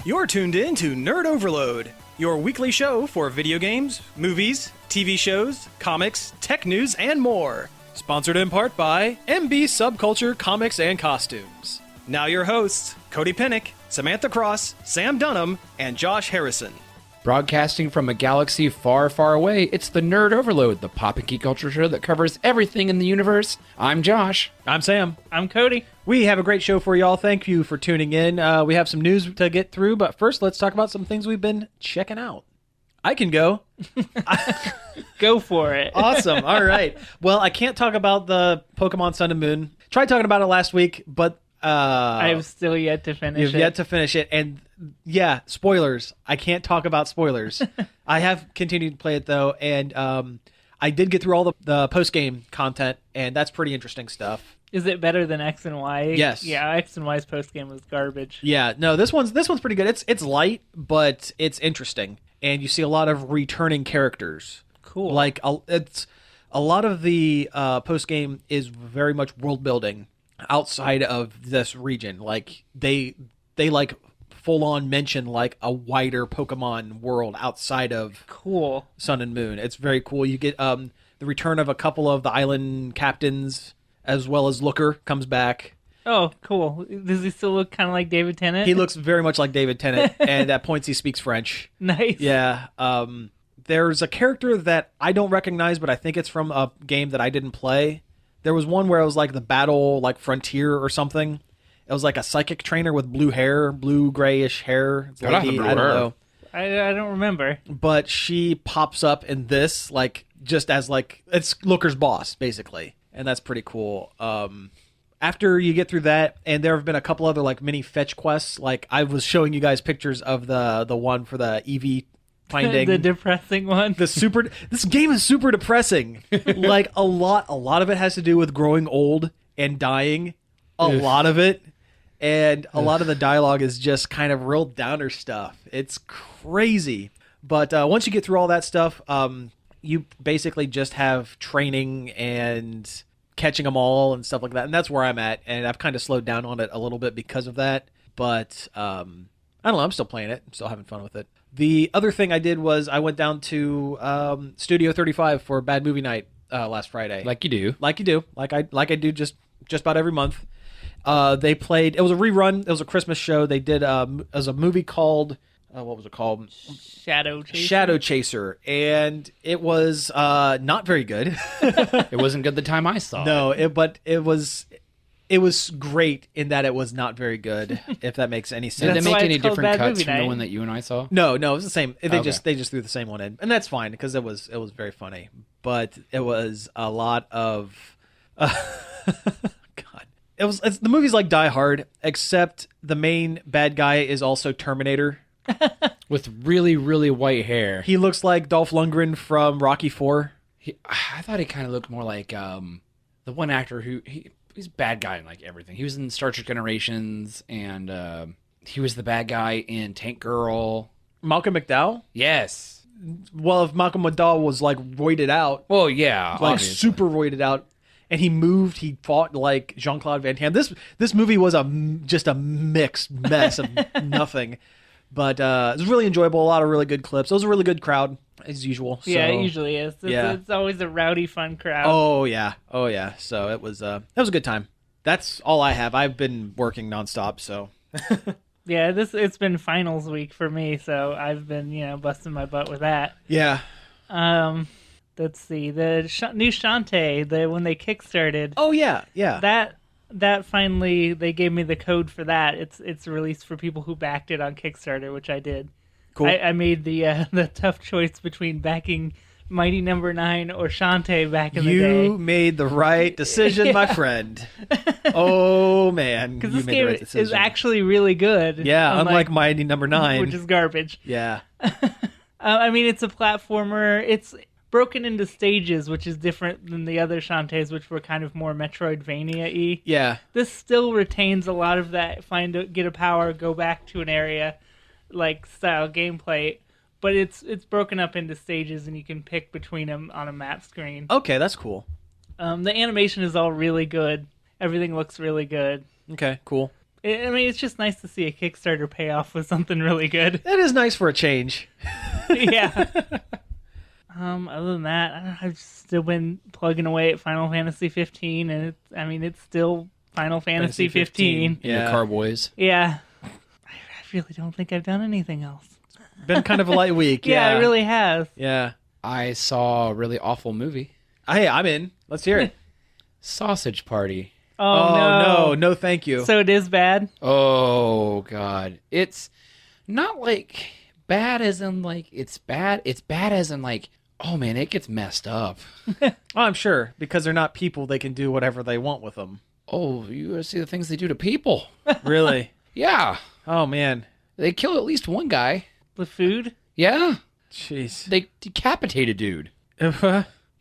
You're tuned in to Nerd Overload, your weekly show for video games, movies, TV shows, comics, tech news, and more. Sponsored in part by MB Subculture Comics and Costumes. Now your hosts, Cody Pennick, Samantha Cross, Sam Dunham, and Josh Harrison. Broadcasting from a galaxy far, far away, it's the Nerd Overload, the pop and geek culture show that covers everything in the universe. I'm Josh. I'm Sam. I'm Cody. We have a great show for y'all. Thank you for tuning in. We have some news to get through, but first let's talk about some things we've been checking out. I can go. Go for it. Awesome. All right. Well, I can't talk about the Pokemon Sun and Moon. Tried talking about it last week, but I've still yet to finish it. You've yet to finish it, and yeah, spoilers. I can't talk about spoilers. I have continued to play it, though, and I did get through all the post-game content, and that's pretty interesting stuff. Is it better than X and Y? Yes. Yeah, X and Y's post-game was garbage. Yeah, no, this one's pretty good. It's light, but it's interesting, and you see a lot of returning characters. Cool. Like, it's a lot of the post-game is very much world-building outside of this region. Like, they like full-on mention like a wider Pokemon world outside of cool Sun and Moon. It's very cool. You get the return of a couple of the island captains, as well as Looker comes back. Oh, cool. Does he still look kind of like David Tennant? He looks very much like David Tennant, and at points he speaks French. Nice. Yeah. There's a character that I don't recognize, but I think it's from a game that I didn't play. There was one where it was like the Battle like Frontier or something. It was like a psychic trainer with blue hair, blue grayish hair. It's lady, I don't know. I don't remember. But she pops up in this like just as like it's Looker's boss basically, and that's pretty cool. After you get through that, and there have been a couple other like mini fetch quests. Like I was showing you guys pictures of the one for the EV finding. The depressing one. This game is super depressing. Like a lot of it has to do with growing old and dying. A lot of it. And a lot of the dialogue is just kind of real downer stuff. It's crazy. But once you get through all that stuff, you basically just have training and catching them all and stuff like that. And that's where I'm at. And I've kind of slowed down on it a little bit because of that. But I don't know. I'm still playing it. I'm still having fun with it. The other thing I did was I went down to Studio 35 for Bad Movie Night last Friday. Like you do. Like I do just about every month. They played. It was a rerun. It was a Christmas show. They did. It was a movie called. What was it called? Shadow Chaser. Shadow Chaser, and it was not very good. It wasn't good the time I saw it. No, but it was. It was great in that it was not very good. If that makes any sense. Did they make any different Bad cuts Movie from the Night. one that you and I saw? No, it was the same. They Okay. just threw the same one in, and that's fine because it was very funny. But it was a lot of. It's the movie's like Die Hard, except the main bad guy is also Terminator. With really, really white hair. He looks like Dolph Lundgren from Rocky IV. I thought he kind of looked more like the one actor who he's a bad guy in like everything. He was in Star Trek Generations, and he was the bad guy in Tank Girl. Malcolm McDowell? Yes. Well, if Malcolm McDowell was like roided out, Well, yeah, like obviously. super roided out, and he fought like Jean-Claude Van Damme. This movie was just a mixed mess of nothing. But it was really enjoyable. A lot of really good clips. It was a really good crowd, as usual. So, Yeah, it usually is. It's always a rowdy, fun crowd. Oh yeah. So it was a good time. That's all I have. I've been working nonstop, so. Yeah, it's been finals week for me, so I've been busting my butt with that. Yeah. Let's see, the new Shantae, when they kickstarted. Oh yeah. That finally they gave me the code for that. It's released for people who backed it on Kickstarter, which I did. Cool. I made the tough choice between backing Mighty Number 9 or Shantae back in the day. You made the right decision, my friend. Oh man, Because you this made game the right decision. is actually really good. Yeah, unlike Mighty Number 9, which is garbage. Yeah. I mean, it's a platformer. It's broken into stages, which is different than the other Shantaes, which were kind of more Metroidvania-y. Yeah. This still retains a lot of that get a power, go back to an area, like style gameplay, but it's broken up into stages, and you can pick between them on a map screen. Okay, that's cool. The animation is all really good. Everything looks really good. Okay, cool. I mean, it's just nice to see a Kickstarter pay off with something really good. That is nice for a change. Yeah. Other than that, I don't know, I've still been plugging away at Final Fantasy 15, and it's still Final Fantasy 15. In your Carboys. Yeah. I really don't think I've done anything else. Been kind of a light week. Yeah, Yeah, it really has. Yeah. I saw a really awful movie. Hey, I'm in. Let's hear it. Sausage Party. Oh, no, thank you. So it is bad? Oh, God. It's not like bad as in like it's bad. It's bad as in like, oh, man, it gets messed up. Oh, I'm sure because they're not people. They can do whatever they want with them. Oh, you gotta see the things they do to people. Really? Yeah. Oh man. They kill at least one guy. With food? Yeah. Jeez. They decapitate a dude.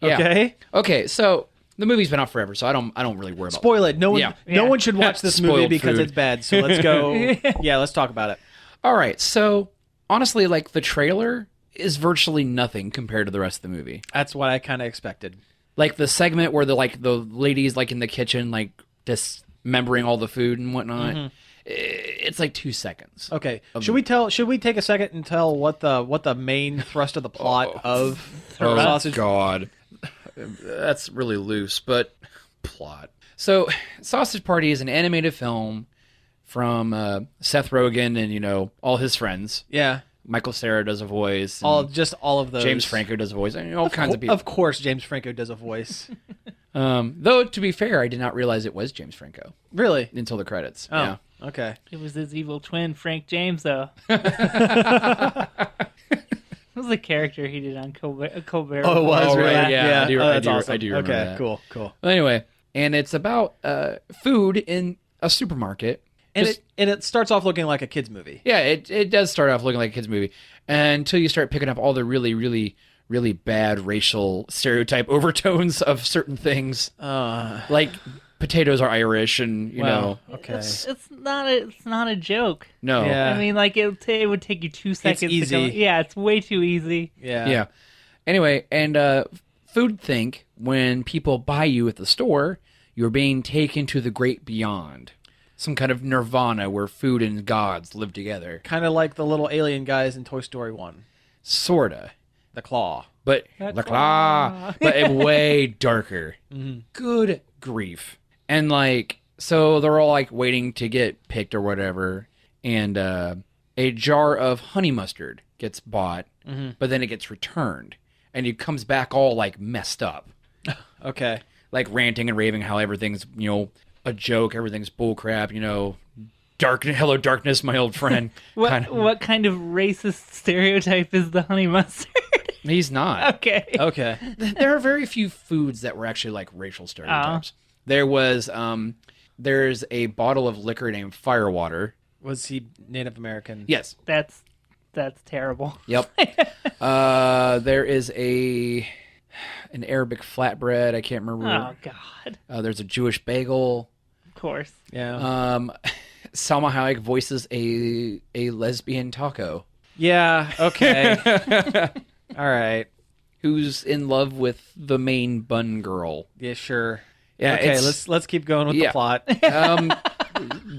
Okay. Okay, so the movie's been out forever, so I don't really worry about Spoil it. No one. Yeah. No Yeah. one should watch this movie Spoiled because food. it's bad. So let's go. Yeah, let's talk about it. All right, so honestly, like the trailer is virtually nothing compared to the rest of the movie. That's what I kind of expected. Like the segment where the ladies like in the kitchen like dismembering all the food and whatnot. It's like 2 seconds. Okay. Should we take a second and tell what the main thrust of the plot of Sausage? God, that's really loose, but plot. So, Sausage Party is an animated film from Seth Rogen and all his friends. Yeah. Michael Cera does a voice. And All of those. James Franco does a voice. And all kinds of people. Of course, James Franco does a voice. Though to be fair, I did not realize it was James Franco Really? until the credits. Oh. Yeah. Okay. It was his evil twin, Frank James, though. It was a character he did on Colbert. Oh, it was Oh, really? right, yeah. I do that's remember awesome. remember Okay. that. Cool. Well, anyway, and it's about food in a supermarket. And Just- it starts off looking like a kids movie. Yeah, it does start off looking like a kid's movie until you start picking up all the really, really, really bad racial stereotype overtones of certain things. Like potatoes are Irish and, you know. Okay. It's not a joke. No. Yeah. I mean, like it would take you 2 seconds. easy. To go, yeah, it's way too easy. Yeah. Yeah. Anyway, and food think when people buy you at the store, you're being taken to the great beyond. Some kind of nirvana where food and gods live together. Kind of like the little alien guys in Toy Story 1. Sorta. The claw. But That's but way darker. Good grief. And so they're all waiting to get picked or whatever, and a jar of honey mustard gets bought, but then it gets returned, and it comes back all messed up, Okay. ranting and raving how everything's a joke, everything's bullcrap, hello darkness, my old friend. What kind of racist stereotype is the honey mustard? He's not. Okay. Okay. There are very few foods that were actually racial stereotypes. There was there's a bottle of liquor named Firewater. Was he Native American? Yes. That's terrible. Yep. There is an Arabic flatbread. I can't remember. Oh God. There's a Jewish bagel. Of course. Yeah. Salma Hayek voices a lesbian taco Yeah. Okay. All right. who's in love with the main bun girl. Yeah. Sure. Yeah. Okay. it's- Let's keep going with the plot.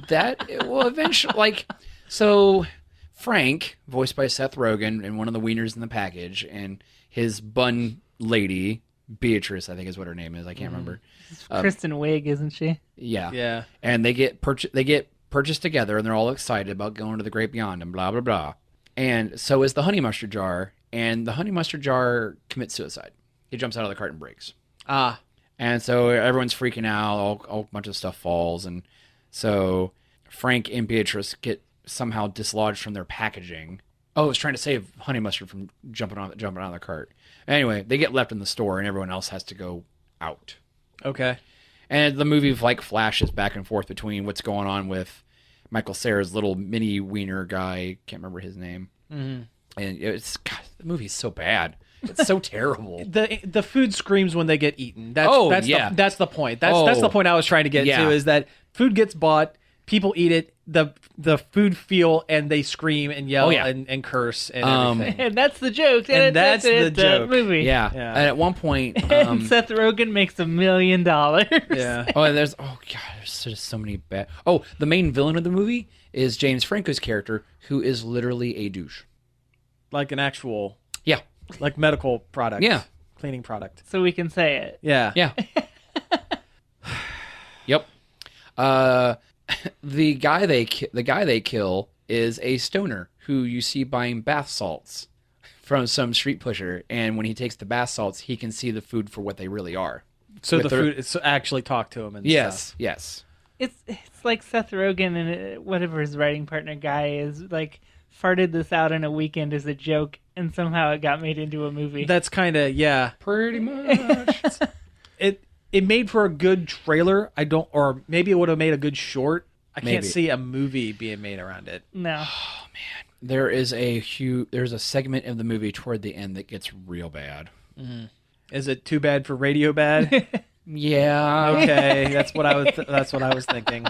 That will eventually so Frank, voiced by Seth Rogen, and one of the wieners in the package, and his bun lady Beatrice, I think is what her name is. I can't remember. Kristen Wiig, isn't she? Yeah. Yeah. And they get purchased together, and they're all excited about going to the great beyond and blah blah blah. And so is the honey mustard jar, and the honey mustard jar commits suicide. He jumps out of the cart and breaks. Ah. And so everyone's freaking out. A bunch of stuff falls, and so Frank and Beatrice get somehow dislodged from their packaging. Oh, it's trying to save honey mustard from jumping out of the cart. Anyway, they get left in the store, and everyone else has to go out. Okay. And the movie flashes back and forth between what's going on with Michael Cera's little mini wiener guy. Can't remember his name. Mm-hmm. And the movie's so bad. It's so terrible. The food screams when they get eaten. That's Oh, that's yeah. that's the point. That's the point I was trying to get Yeah. to is that food gets bought, people eat it, the food feel, and they scream and yell and curse and everything. And that's the joke. And that's the joke. Movie. Yeah. Yeah. And at one point, And Seth Rogen makes $1 million. Yeah. oh, and there's just so many bad. Oh, the main villain of the movie is James Franco's character, who is literally a douche. Like an actual, Yeah. like medical product. Yeah. Cleaning product. So we can say it. Yeah. Yeah. Yep. The guy they kill is a stoner who you see buying bath salts from some street pusher, and when he takes the bath salts, he can see the food for what they really are. So With the their- food, it's actually talk to him and stuff. Yes. It's like Seth Rogen and whatever his writing partner guy is like farted this out in a weekend as a joke, and somehow it got made into a movie. That's kind of, yeah. Pretty much. It made for a good trailer. Or maybe it would have made a good short. I can't Maybe. see a movie being made around it. No. There's a segment of the movie toward the end that gets real bad. Is it too bad for radio bad? Yeah. Okay, that's what I was thinking.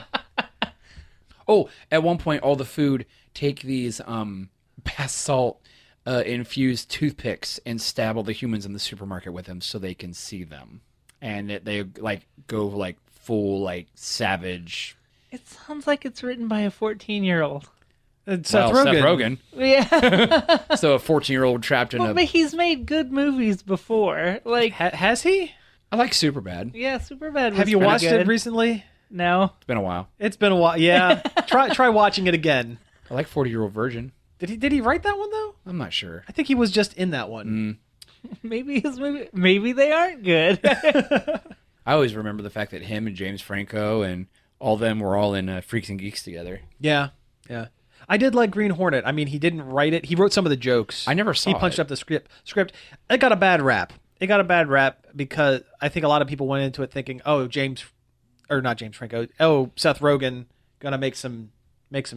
Oh, at one point, all the food take these bath salt infused toothpicks and stab all the humans in the supermarket with them so they can see them, and they like go like full like savage. It sounds like it's written by a 14-year-old. Seth Rogen. Yeah. So a 14-year-old trapped in But he's made good movies before. Like, Has he? I like Superbad. yeah, Superbad was Have you pretty watched good. it recently? No. It's been a while. It's been a while. Yeah. Try watching it again. I like 40-Year-Old Virgin. Did he write that one though? I'm not sure. I think he was just in that one. Maybe they aren't good. I always remember the fact that him and James Franco and all them were all in Freaks and Geeks together. Yeah. Yeah. I did like Green Hornet. I mean, he didn't write it. He wrote some of the jokes. I never saw He punched it. up the script. It got a bad rap. It got a bad rap because I think a lot of people went into it thinking, "Oh, not James Franco. Oh, Seth Rogen gonna make some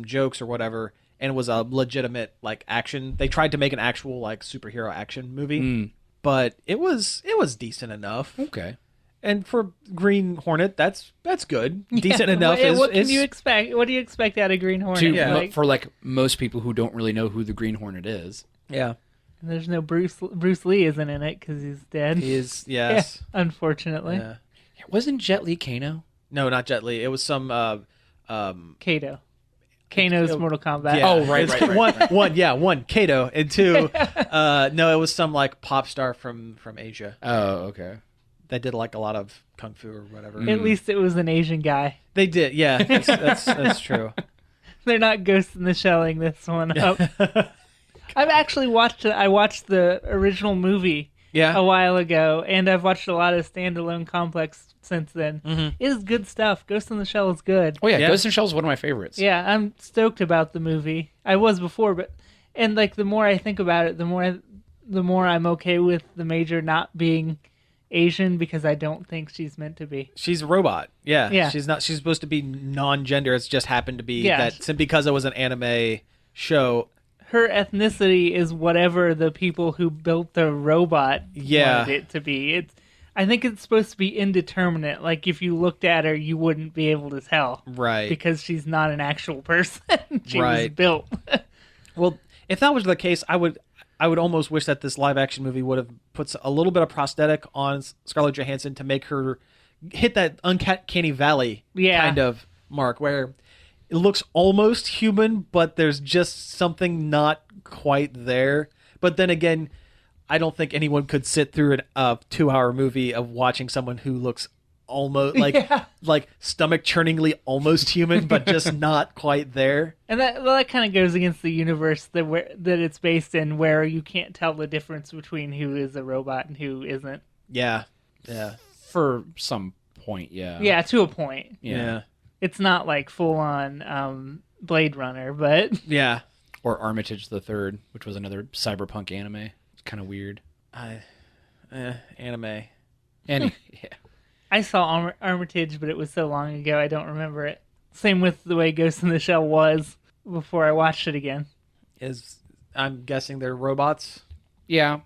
jokes or whatever." And it was a legitimate like action. They tried to make an actual like superhero action movie, but it was decent enough. Okay. And for Green Hornet, that's good. Decent enough. What can you expect? What do you expect out of Green Hornet? For like most people who don't really know who the Green Hornet is. Yeah. There's no Bruce Lee isn't in it because he's dead. He is, yes. Yeah, unfortunately. Yeah. Wasn't Jet Li Kano? No, not Jet Li. It was some Kato. Kano's Mortal Kombat. Yeah. Oh, right. One, Kato, and two, no, it was some like pop star from Asia Oh, okay. that did like a lot of kung fu or whatever. At least it was an Asian guy. They did, yeah. That's true. They're not Ghost in the Shelling this one up. I've actually watched it. I watched the original movie Yeah. a while ago, and I've watched a lot of standalone Complex since then. Mm-hmm. It is good stuff. Ghost in the Shell is good. Oh, yeah. Yeah. Ghost in the Shell is one of my favorites. Yeah, I'm stoked about the movie. I was before, and like the more I think about it, the more I'm okay with the Major not being Asian because I don't think she's meant to be. She's a robot. Yeah. Yeah. She's not. She's supposed to be non-gender. It's just happened to be Yeah. that because it was an anime show. Her ethnicity is whatever the people who built the robot Yeah. wanted it to be. I think it's supposed to be indeterminate. Like if you looked at her, you wouldn't be able to tell, Right. because she's not an actual person. She was Right. built. Well, if that was the case, I would almost wish that this live action movie would have put a little bit of prosthetic on Scarlett Johansson to make her hit that uncanny valley kind of mark where it looks almost human, but there's just something not quite there. But then again, I don't think anyone could sit through a 2-hour movie of watching someone who looks almost like stomach churningly almost human, but just not quite there. And that kind of goes against the universe that it's based in, where you can't tell the difference between who is a robot and who isn't. Yeah. Yeah. For some point, yeah. Yeah, to a point. Yeah. It's not like full on Blade Runner, but Yeah. Or Armitage the Third, which was another cyberpunk anime. It's kind of weird. Anime. And yeah. I saw Armitage, but it was so long ago I don't remember it. Same with the way Ghost in the Shell was before I watched it again. I'm guessing they're robots. Yeah.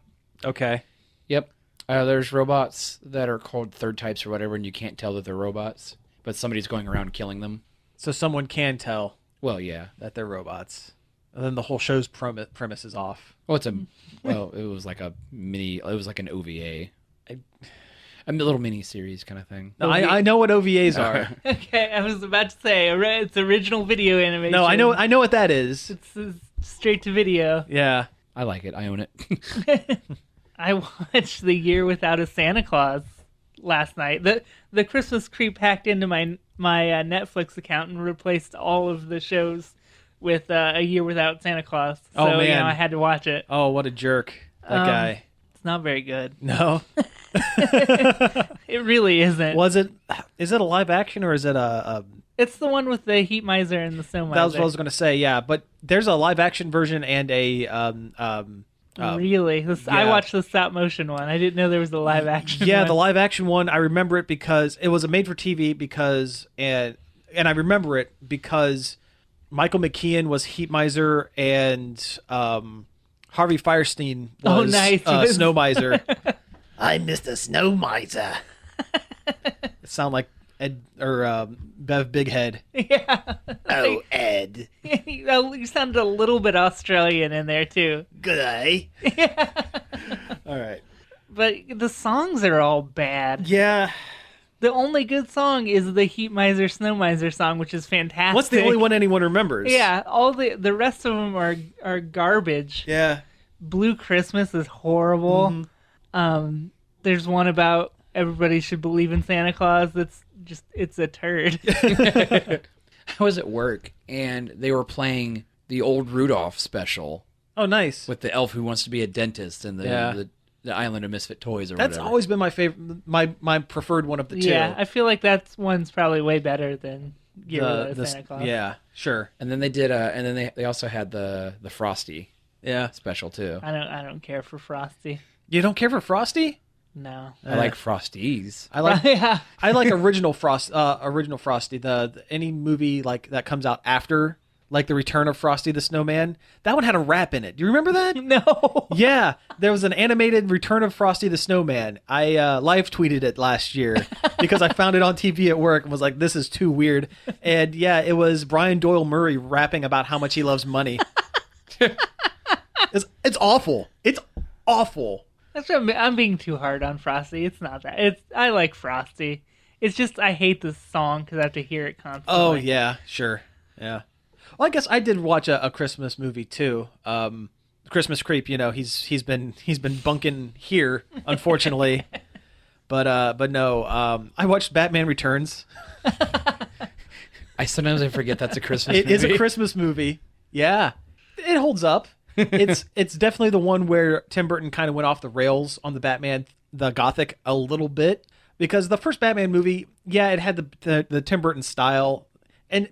Okay. Yep. There's robots that are called third types or whatever, and you can't tell that they're robots, but somebody's going around killing them. So someone can tell Well, yeah. that they're robots. And then the whole show's premise is off. Well, it was like a mini. It was like an OVA, a little mini series kind of thing. No, I know what OVAs are. Okay, I was about to say it's original video animation. No, I know what that is. It's straight to video. Yeah. I like it. I own it. I watched The Year Without a Santa Claus last night. The Christmas creep hacked into my Netflix account and replaced all of the shows with A Year Without Santa Claus. So, Oh, man. I had to watch it. Oh, what a jerk. That guy. It's not very good. No. It really isn't. Is it a live action or is it a It's the one with the heat miser and the snow miser. that was what I was going to say, yeah. But there's a live action version and a Really? I yeah. watched the stop motion one. I didn't know there was a live action yeah, one. the live action one. I remember it because it was a made for TV and I remember it because Michael McKean was Heat Miser and Harvey Firestein was nice. Snow Miser. I'm Mr. Snow Miser. It sound like Ed or Bev Bighead. Yeah. Oh, Ed. You sounded a little bit Australian in there, too. Good eye. All right. But the songs are all bad. Yeah. The only good song is the Heat Miser, Snow Miser song, which is fantastic. What's the only one anyone remembers? Yeah, all the rest of them are garbage. Yeah. Blue Christmas is horrible. Mm-hmm. There's one about everybody should believe in Santa Claus. It's a turd. I was at work and they were playing the old Rudolph special Oh, nice. with the elf who wants to be a dentist and the Island of Misfit Toys or That's whatever. always been my favorite, my preferred one of the two. Yeah, I feel like that one's probably way better than Year Without Santa Claus. Yeah, sure. And then they did and then they also had the Frosty Yeah. special too. I don't care for Frosty. You don't care for Frosty? No. I like Frosties. I like Yeah. I like original Frosty. The any movie like that comes out after, like The Return of Frosty the Snowman. That one had a rap in it. Do you remember that? No. Yeah, there was an animated Return of Frosty the Snowman. I live tweeted it last year because I found it on TV at work and was like, "This is too weird." And yeah, it was Brian Doyle Murray rapping about how much he loves money. It's awful. It's awful. I'm being too hard on Frosty. It's not that. I like Frosty. It's just I hate this song because I have to hear it constantly. Oh yeah, sure, yeah. Well, I guess I did watch a Christmas movie too. Christmas Creep. You know, he's been bunking here, unfortunately. but no. I watched Batman Returns. I sometimes forget that's a Christmas It movie. is a Christmas movie. Yeah, it holds up. It's definitely the one where Tim Burton kind of went off the rails on the Gothic a little bit, because the first Batman movie, yeah, it had the Tim Burton style,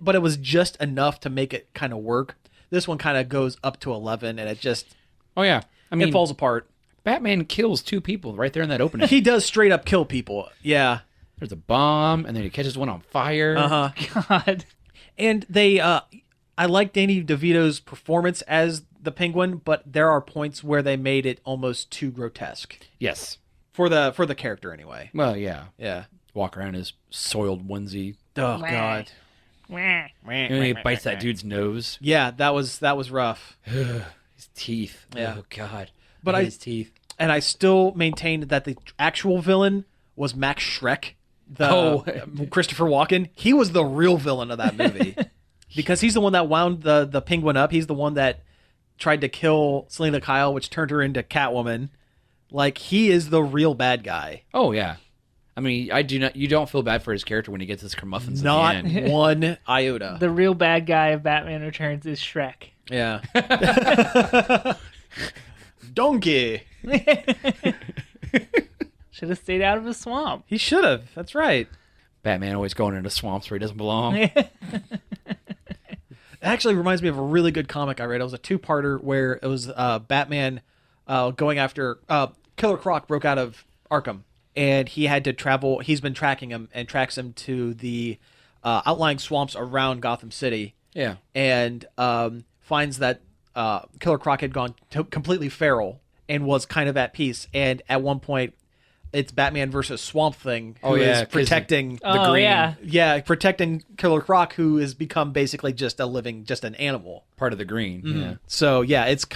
but it was just enough to make it kind of work. This one kind of goes up to 11, and it just Oh yeah. I mean, it falls apart. Batman kills two people right there in that opening. He does straight up kill people. Yeah. There's a bomb, and then he catches one on fire. God. And I like Danny DeVito's performance as the Penguin, but there are points where they made it almost too grotesque Yes. for the character anyway. Well, yeah. Yeah. Walk around his soiled onesie. Oh Wah. God. Wah. And then he bites that dude's nose. Yeah, that was rough. His teeth. Yeah. Oh God. But his teeth. And I still maintained that the actual villain was Max Schreck, Christopher Walken. He was the real villain of that movie because he's the one that wound the Penguin up. He's the one that tried to kill Selena Kyle, which turned her into Catwoman. Like, he is the real bad guy. Oh yeah. I mean, you don't feel bad for his character when he gets his comeuppance Not at the end. one iota. The real bad guy of Batman Returns is Shrek. Yeah. Donkey. Should have stayed out of the swamp. He should have. That's right. Batman always going into swamps where he doesn't belong. It actually reminds me of a really good comic I read. It was a two-parter where it was Batman going after Killer Croc broke out of Arkham, and he had to travel. He's been tracking him and tracks him to the outlying swamps around Gotham City. Yeah. And finds that Killer Croc had gone completely feral and was kind of at peace. And at one point, it's Batman versus Swamp Thing, who Oh, yeah, is 'cause protecting Oh, green. yeah. yeah, protecting Killer Croc, who has become basically just an animal. Part of the green. Yeah. So yeah, it's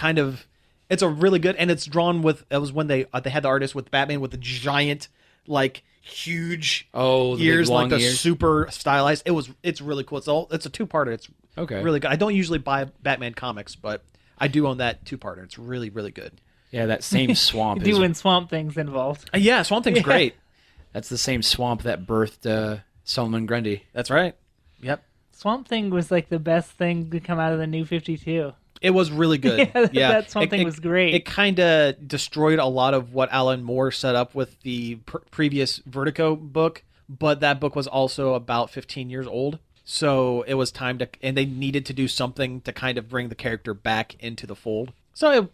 a really good, and it's drawn with. It was when they had the artist with Batman with the giant, like huge Oh, the big ears, long like the ears. super stylized. It's really cool. It's a 2-parter. It's Okay. really good. I don't usually buy Batman comics, but I do own that 2-parter. It's really really good. Yeah, that same swamp is Doing Swamp Things involved. Yeah, Swamp Thing's great. that's the same swamp that birthed Solomon Grundy. That's right. Yep. Swamp Thing was like the best thing to come out of the New 52. It was really good. Yeah, that Swamp Thing was great. It kind of destroyed a lot of what Alan Moore set up with the previous Vertigo book, but that book was also about 15 years old. So it was time to, and they needed to do something to kind of bring the character back into the fold. So,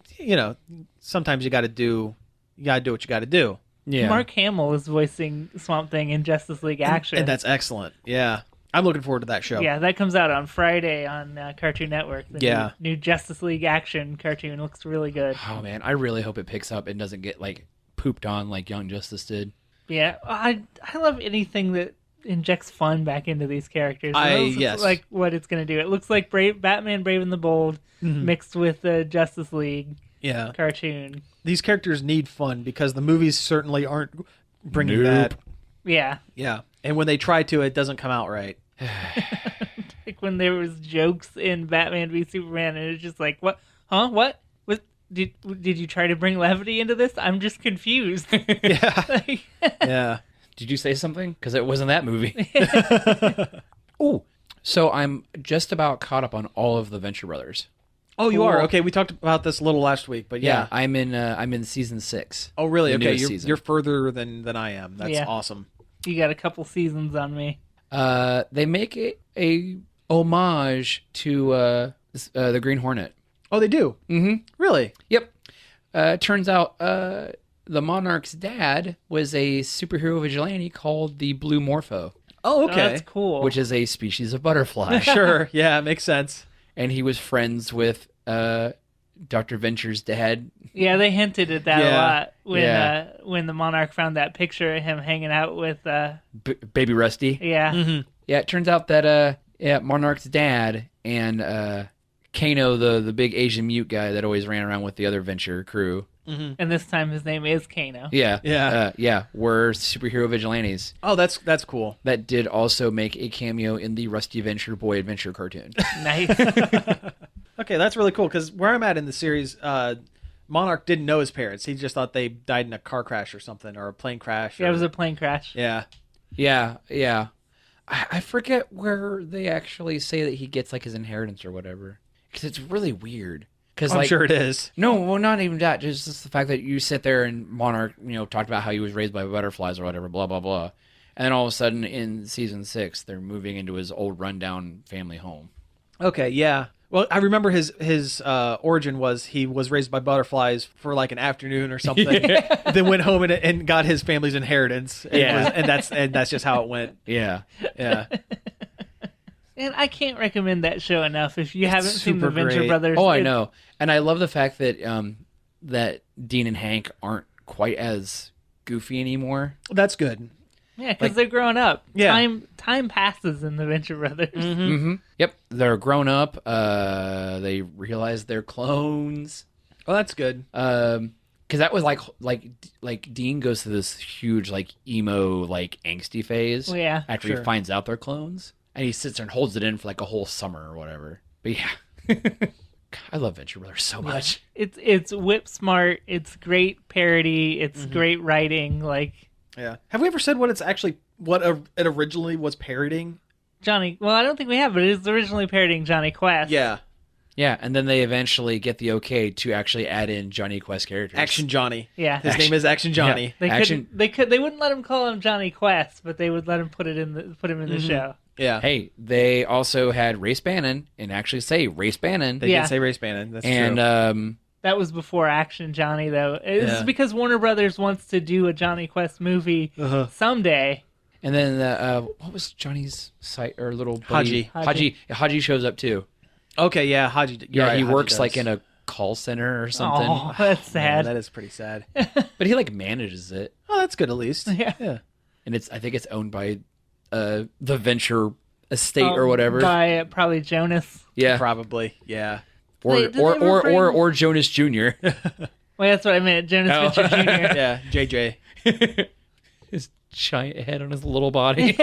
sometimes you got to do what you got to do. Yeah. Mark Hamill is voicing Swamp Thing in Justice League Action. And that's excellent. Yeah. I'm looking forward to that show. Yeah, that comes out on Friday on Cartoon Network. The new Justice League Action cartoon looks really good. Oh man, I really hope it picks up and doesn't get like pooped on like Young Justice did. Yeah, I love anything that injects fun back into these characters. It looks like what it's going to do. It looks like Batman Brave and the Bold mixed with the Justice League cartoon. These characters need fun because the movies certainly aren't bringing Nope. that. Yeah. Yeah. And when they try to, it doesn't come out right. Like when there was jokes in Batman v Superman, and it's just like, what? Huh? What? Did you try to bring levity into this? I'm just confused. Yeah. Yeah. Did you say something? Because it wasn't that movie. Oh, so I'm just about caught up on all of the Venture Brothers. Oh, you are? Okay, we talked about this a little last week, but yeah. I'm in season 6. Oh, really? The Okay, newest you're season. you're further than I am. That's awesome. You got a couple seasons on me. They make a homage to the Green Hornet. Oh, they do? Mm-hmm. Really? Yep. Turns out the Monarch's dad was a superhero vigilante called the Blue Morpho, Oh, Oh, okay. that's cool. which is a species of butterfly. Sure. Yeah, it makes sense. And he was friends with Dr. Venture's dad. Yeah, they hinted at that a Yeah. lot when the Monarch found that picture of him hanging out with. Baby Rusty. Yeah. Mm-hmm. Yeah, it turns out that Monarch's dad and Kano, the big Asian mute guy that always ran around with the other Venture crew. And this time his name is Kano. Yeah, were superhero vigilantes Oh, that's cool. that did also make a cameo in the Rusty Venture Boy Adventure cartoon. Nice. Okay, that's really cool because where I'm at in the series, Monarch didn't know his parents. He just thought they died in a car crash or something, or a plane crash. Yeah, it was a plane crash. Yeah. Yeah. I forget where they actually say that he gets like his inheritance or whatever, because it's really weird. Because I'm sure it is. No, well, not even that. Just the fact that you sit there and Monarch, talked about how he was raised by butterflies or whatever, blah blah blah, and then all of a sudden in season 6, they're moving into his old rundown family home. Okay, yeah. Well, I remember his origin was he was raised by butterflies for like an afternoon or something, then went home and got his family's inheritance. And that's just how it went. Yeah. Yeah. And I can't recommend that show enough if you haven't seen the super Venture great. Brothers. Oh, I know, and I love the fact that that Dean and Hank aren't quite as goofy anymore. That's good. Yeah, because they're growing up. Yeah. Time passes in the Venture Brothers. Mm-hmm. Yep, they're grown up. They realize they're clones. Oh, that's good. Because that was like Dean goes through this huge like emo like angsty phase. Yeah. After Sure. he finds out they're clones, and he sits there and holds it in for like a whole summer or whatever. But yeah, I love Venture Brothers so much. It's whip smart. It's great parody. It's great writing. Like Yeah. Have we ever said what it originally was parodying? Johnny. Well, I don't think we have, but it was originally parodying Johnny Quest. Yeah. Yeah, and then they eventually get the okay to actually add in Johnny Quest characters. Action Johnny. Yeah. His name is Action Johnny. Yeah. They wouldn't let him call him Johnny Quest, but they would let him put him in the show. Yeah. Hey, they also had Race Bannon, and actually say Race Bannon. They did say Race Bannon. That's and true. That was before Action Johnny, though. It's Yeah. because Warner Brothers wants to do a Johnny Quest movie someday. And then what was Johnny's site or little buddy? Haji. Haji shows up too. Okay, yeah, Haji. You're Yeah, right, he Haji works does. like in a call center or something. Oh, that's Yeah, sad. that is pretty sad. But he like manages it, Oh, that's good at least. Yeah. and I think it's owned by the Venture Estate or whatever. By probably Jonas. Yeah, Probably. Yeah. or Wait, did they ever bring- or Jonas Jr. Well, that's what I meant. Jonas Oh. Venture Jr. Yeah. JJ. His giant head on his little body.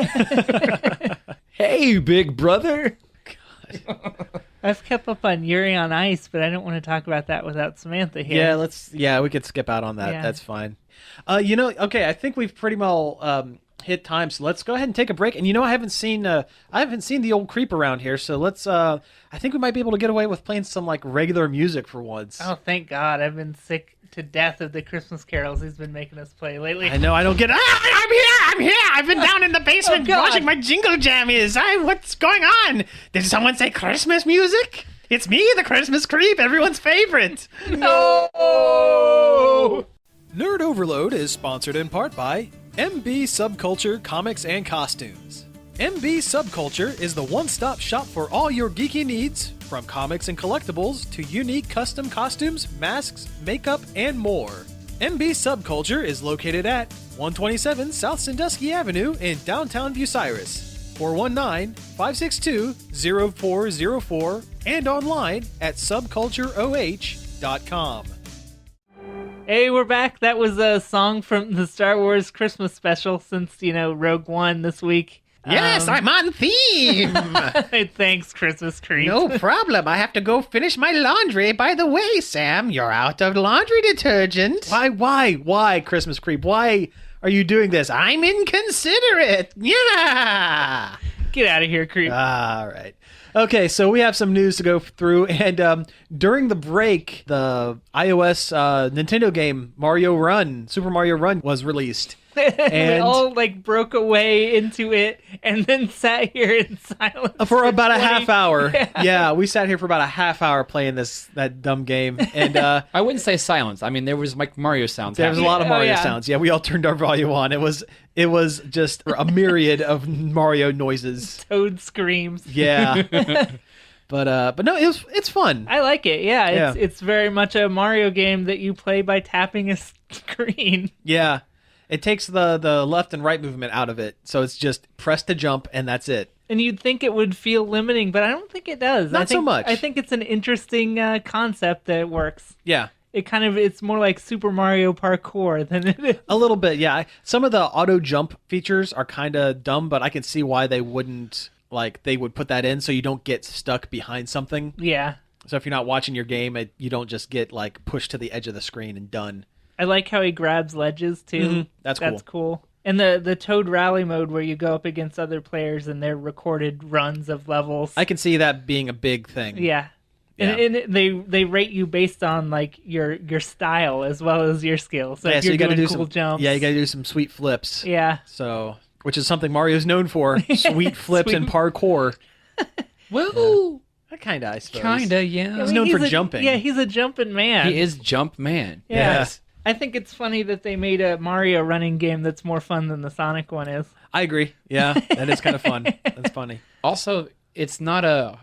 Hey, big brother. I've kept up on Yuri on Ice, but I don't want to talk about that without Samantha here. Yeah, we could skip out on that. Yeah. That's fine. Okay, I think we've pretty well hit time, so let's go ahead and take a break. And I haven't seen the old creep around here, so let's I think we might be able to get away with playing some like regular music for once. Oh, thank God. I've been sick to death of the Christmas carols he's been making us play lately. I know I don't get I'm here. I've been down in the basement Oh, God. watching my jingle jammies. What's going on? Did someone say Christmas music? It's me, the Christmas creep, everyone's favorite. No! Nerd Overload is sponsored in part by MB Subculture Comics and Costumes. MB Subculture is the one-stop shop for all your geeky needs, from comics and collectibles to unique custom costumes, masks, makeup, and more. MB Subculture is located at 127 South Sandusky Avenue in downtown Bucyrus, 419-562-0404, and online at subcultureoh.com. Hey, we're back. That was a song from the Star Wars Christmas special since, Rogue One this week. Yes, I'm on theme. Thanks, Christmas Creep. No problem. I have to go finish my laundry. By the way, Sam, you're out of laundry detergent. Why, Christmas creep? Why are you doing this? I'm inconsiderate. Yeah. Get out of here, Creep. All right. Okay, so we have some news to go through, and during the break, the iOS Nintendo game Super Mario Run was released. We And all broke away into it and then sat here in silence for about a 20 half hour. Yeah, we sat here for about a half hour playing that dumb game, and I wouldn't say silence. I mean, there was Mario sounds. there was a lot of Oh, Mario yeah. sounds. Yeah, we all turned our volume on. It was just a myriad of Mario noises. Toad screams. Yeah. But no, it's fun. I like it. Yeah, Yeah. it's very much a Mario game that you play by tapping a screen. Yeah. It takes the left and right movement out of it. So it's just press to jump and that's it. And you'd think it would feel limiting, but I don't think it does. Not so much. I think it's an interesting concept that works. Yeah. It's more like Super Mario Parkour than it is. A little bit, yeah. Some of the auto jump features are kind of dumb, but I can see why they wouldn't, they would put that in so you don't get stuck behind something. Yeah. So if you're not watching your game, you don't just get pushed to the edge of the screen and done. I like how he grabs ledges too. Mhm. That's cool. And the Toad Rally mode where you go up against other players and their recorded runs of levels. I can see that being a big thing. Yeah. Yeah. And they rate you based on your style as well as your skill. So Yeah, if you're you gotta doing do cool some jumps. Yeah, you got to do some sweet flips. Yeah. So, which is something Mario's known for: sweet flips and parkour. Well, Kinda, I suppose. kinda, yeah. He's known for jumping. Yeah, he's a jumping man. He is Jump Man. Yeah. Yes. I think it's funny that they made a Mario running game that's more fun than the Sonic one is. I agree. Yeah, that is kind of fun. That's funny. Also, it's not a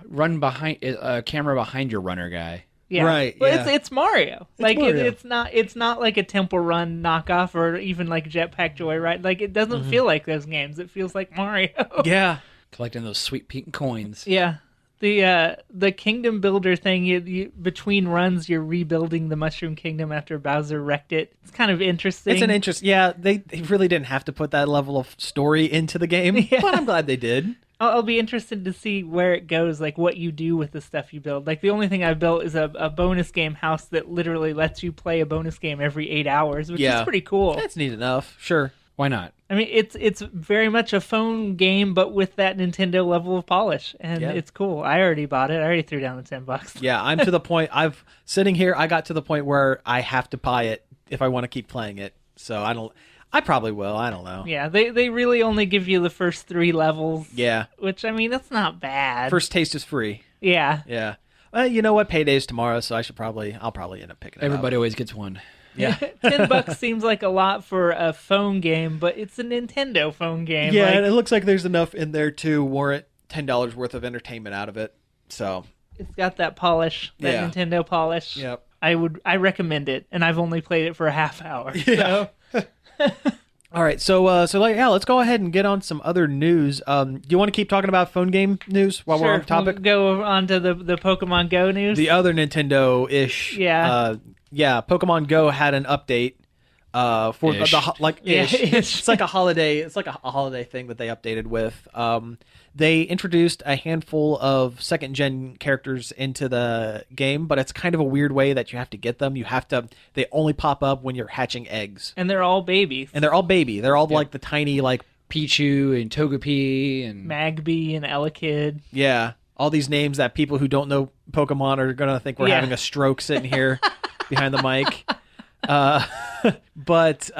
camera behind your runner guy. Yeah. Right, But yeah. it's Mario. Mario. It's not like a Temple Run knockoff or even like Jetpack Joyride. It doesn't feel like those games. It feels like Mario. Yeah. Collecting those sweet pink coins. Yeah. The kingdom builder thing, you between runs you're rebuilding the Mushroom Kingdom after Bowser wrecked it. It's kind of interesting. It's an interest. Yeah, they really didn't have to put that level of story into the game, Yeah. but I'm glad they did. I'll be interested to see where it goes, what you do with the stuff you build. The only thing I've built is a bonus game house that literally lets you play a bonus game every 8 hours, which is pretty cool. That's neat enough. Sure. Why not? I mean, it's very much a phone game, but with that Nintendo level of polish, and Yeah. it's cool. I already bought it. I already threw down the $10. Yeah, I'm to the point. I got to the point where I have to buy it if I want to keep playing it. So I probably will. I don't know. Yeah, they really only give you the first 3 levels. Yeah. Which, I mean, that's not bad. First taste is free. Yeah. Yeah. Well, you know what? Payday's tomorrow, so I'll probably end up picking it Everybody up. always gets one. Yeah. $10 seems like a lot for a phone game, but it's a Nintendo phone game. Yeah, and it looks like there's enough in there to warrant $10 worth of entertainment out of it. So It's got that polish, that Yeah. Nintendo polish. Yep. I recommend it, and I've only played it for a half hour. Yeah. So All right, so let's go ahead and get on some other news. Do you want to keep talking about phone game news while we're on the topic? We'll go on to the Pokemon Go news. The other Nintendo-ish. Yeah. Pokemon Go had an update for Ish. ish. ish. It's like a holiday. It's like a holiday thing that they updated with. They introduced a handful of second gen characters into the game, but it's kind of a weird way that you have to get them. They only pop up when you're hatching eggs, And they're all babies. and they're all baby. They're all like the tiny Pichu and Togepi and Magby and Elekid. yeah, all these names that people who don't know Pokemon are gonna think we're Yeah. having a stroke sitting here behind the mic. But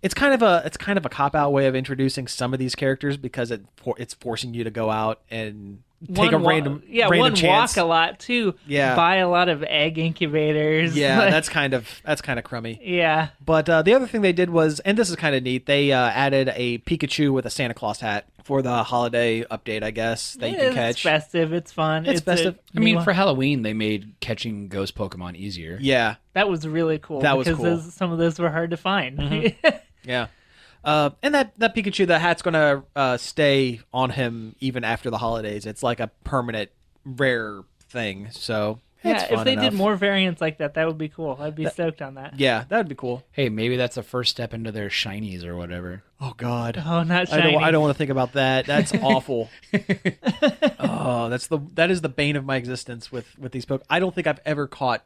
it's kind of a cop out way of introducing some of these characters because it's forcing you to go out and take a random one chance. walk a lot too. Yeah. Buy a lot of egg incubators. Yeah, Like, that's kind of crummy. yeah. But the other thing they did was, and this is kind of neat, they added a Pikachu with a Santa Claus hat for the holiday update, I guess, that you can catch. It's festive. It's fun. It's festive. I mean, for Halloween, they made catching ghost Pokemon easier. Yeah, that was really cool. That was because cool. some of those were hard to find. yeah. And that Pikachu, the hat's going to stay on him even after the holidays. It's like a permanent rare thing, so it's Yeah, fun if they enough. did more variants like that, that would be cool. I'd be stoked on that. Yeah, that would be cool. Hey, maybe that's the first step into their shinies or whatever. Oh, God. Oh, not I shiny. don't want to think about that. That's awful. That is the bane of my existence with these Pokemon. I don't think I've ever caught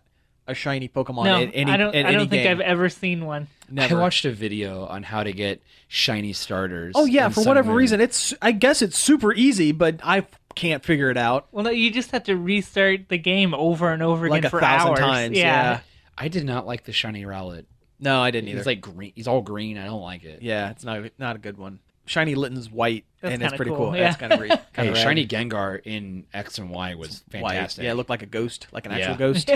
a shiny Pokemon No, in any I don't any think game. I've ever seen one. Never. I watched a video on how to get shiny starters. Oh yeah, in for Sun whatever and Moon. reason, I guess it's super easy, but I can't figure it out Well, no, you just have to restart the game over and over like again for 1,000 hours. times. Yeah. I did not like the shiny Rowlet. No, I didn't either. He's like green. He's all green. I don't like it. Yeah, it's not a good one. Shiny Litten's white, That's and it's kinda pretty cool, cool. yeah. That's kind of Hey, kind of shiny Gengar in X and Y was white. fantastic. Yeah, it looked like a ghost, like an actual Yeah. ghost.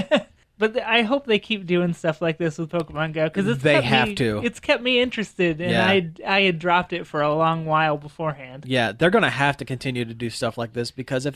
But I hope they keep doing stuff like this with Pokemon Go because They have to. It's kept me interested, and Yeah. I had dropped it for a long while beforehand. Yeah, they're gonna have to continue to do stuff like this because if